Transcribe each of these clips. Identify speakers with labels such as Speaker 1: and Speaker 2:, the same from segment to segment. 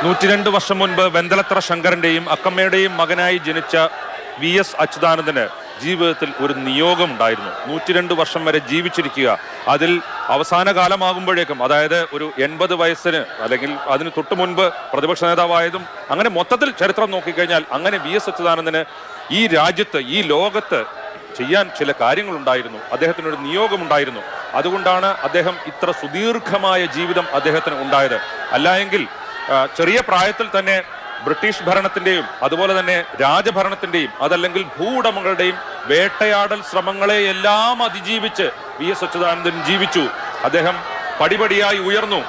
Speaker 1: 102 വർഷം മുൻപ് വെന്തലത്ര ശങ്കരന്റെയും അക്കമ്മയുടെയും മകനായി ജനിച്ച VS അച്യുതാനന്ദന് ജീവിതത്തിൽ ഒരു നിയോഗമുണ്ടായിരുന്നു. 102 വർഷം വരെ ജീവിച്ചിരിക്കുക. അതിൽ അവസാന കാലമാകുമ്പോഴേക്കും, അതായത് ഒരു 80 വയസ്സിന് അല്ലെങ്കിൽ അതിന് തൊട്ട് മുൻപ് പ്രതിപക്ഷ നേതാവായതും, അങ്ങനെ മൊത്തത്തിൽ ചരിത്രം നോക്കിക്കഴിഞ്ഞാൽ അങ്ങനെ VS അച്യുതാനന്ദന് ഈ രാജ്യത്ത്, ഈ ലോകത്ത് ചെയ്യാൻ ചില കാര്യങ്ങളുണ്ടായിരുന്നു. അദ്ദേഹത്തിനൊരു നിയോഗമുണ്ടായിരുന്നു. അതുകൊണ്ടാണ് അദ്ദേഹം ഇത്ര സുദീർഘമായ ജീവിതം അദ്ദേഹത്തിന് ഉണ്ടായത്. അല്ലായെങ്കിൽ ചെറിയ പ്രായത്തിൽ തന്നെ ബ്രിട്ടീഷ് ഭരണത്തിന്റെയും അതുപോലെ തന്നെ രാജഭരണത്തിന്റെയും അതല്ലെങ്കിൽ ഭൂവുടമകളുടെയും വേട്ടയാടൽ ശ്രമങ്ങളെ എല്ലാം അതിജീവിച്ച് VS അച്യുതാനന്ദൻ ജീവിച്ചു. അദ്ദേഹം പടിപടിയായി ഉയർന്നു.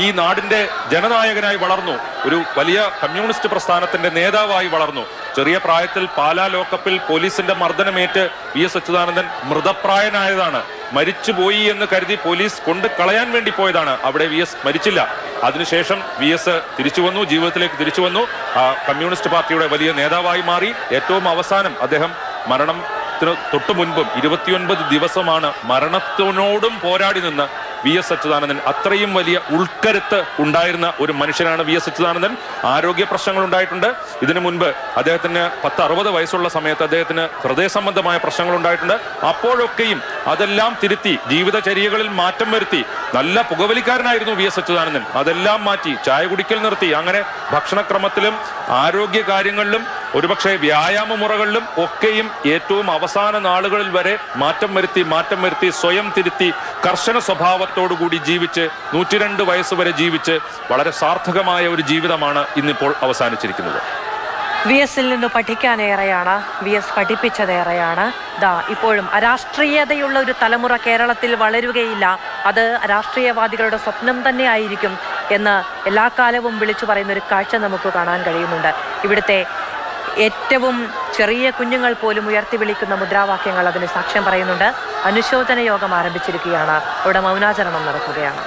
Speaker 1: ഈ നാടിന്റെ ജനനായകനായി വളർന്നു. ഒരു വലിയ കമ്മ്യൂണിസ്റ്റ് പ്രസ്ഥാനത്തിന്റെ നേതാവായി വളർന്നു. ചെറിയ പ്രായത്തിൽ പാലാ ലോക്കപ്പിൽ പോലീസിന്റെ മർദ്ദനമേറ്റ് VS അച്യുതാനന്ദൻ മൃതപ്രായനായതാണ്. മരിച്ചുപോയി എന്ന് കരുതി പോലീസ് കൊണ്ട് കളയാൻ വേണ്ടി പോയതാണ്. അവിടെ VS മരിച്ചില്ല. അതിനുശേഷം VS തിരിച്ചു വന്നു, ജീവിതത്തിലേക്ക് തിരിച്ചു വന്നു. കമ്മ്യൂണിസ്റ്റ് പാർട്ടിയുടെ വലിയ നേതാവായി മാറി. ഏറ്റവും അവസാനം അദ്ദേഹം മരണത്തിന് തൊട്ടു മുൻപും 29 ദിവസമാണ് മരണത്തിനോടും പോരാടി നിന്ന് VS അച്യുതാനന്ദൻ. അത്രയും വലിയ ഉൾക്കരുത്ത് ഉണ്ടായിരുന്ന ഒരു മനുഷ്യനാണ് VS അച്യുതാനന്ദൻ. ആരോഗ്യ പ്രശ്നങ്ങൾ ഉണ്ടായിട്ടുണ്ട്. ഇതിനു മുൻപ് അദ്ദേഹത്തിന് 60 വയസ്സുള്ള സമയത്ത് അദ്ദേഹത്തിന് ഹൃദയ സംബന്ധമായ പ്രശ്നങ്ങൾ ഉണ്ടായിട്ടുണ്ട്. അപ്പോഴൊക്കെയും അതെല്ലാം തിരുത്തി ജീവിതചര്യകളിൽ മാറ്റം വരുത്തി. നല്ല പുകവലിക്കാരനായിരുന്നു VS അച്യുതാനന്ദൻ. അതെല്ലാം മാറ്റി ചായ കുടിക്കൽ നിർത്തി. അങ്ങനെ ഭക്ഷണക്രമത്തിലും ആരോഗ്യ കാര്യങ്ങളിലും ഒരുപക്ഷെ വ്യായാമ മുറകളിലും ഒക്കെയും ഏറ്റവും അവസാന നാളുകളിൽ വരെ മാറ്റം വരുത്തി സ്വയം തിരുത്തി കർശന സ്വഭാവത്തോടുകൂടി ജീവിച്ച് 102 വയസ്സ് വരെ ജീവിച്ച് വളരെ സാർത്ഥകമായ ഒരു ജീവിതമാണ് ഇന്നിപ്പോൾ അവസാനിച്ചിരിക്കുന്നത്.
Speaker 2: VSൽ നിന്ന് പഠിക്കാനേറെയാണ്. VS പഠിപ്പിച്ചതേറെയാണ്. ഇപ്പോഴും അരാഷ്ട്രീയതയുള്ള ഒരു തലമുറ കേരളത്തിൽ വളരുകയില്ല. അത് രാഷ്ട്രീയവാദികളുടെ സ്വപ്നം തന്നെ ആയിരിക്കും എന്ന് എല്ലാ കാലവും വിളിച്ചു പറയുന്ന ഒരു കാഴ്ച നമുക്ക് കാണാൻ കഴിയുന്നുണ്ട്. ഇവിടുത്തെ ഏറ്റവും ചെറിയ കുഞ്ഞുങ്ങൾ പോലും ഉയർത്തി വിളിക്കുന്ന മുദ്രാവാക്യങ്ങൾ അതിന് സാക്ഷ്യം പറയുന്നുണ്ട്. അനുശോചന യോഗം ആരംഭിച്ചിരിക്കുകയാണ്. അവിടെ മൗനാചരണം നടക്കുകയാണ്.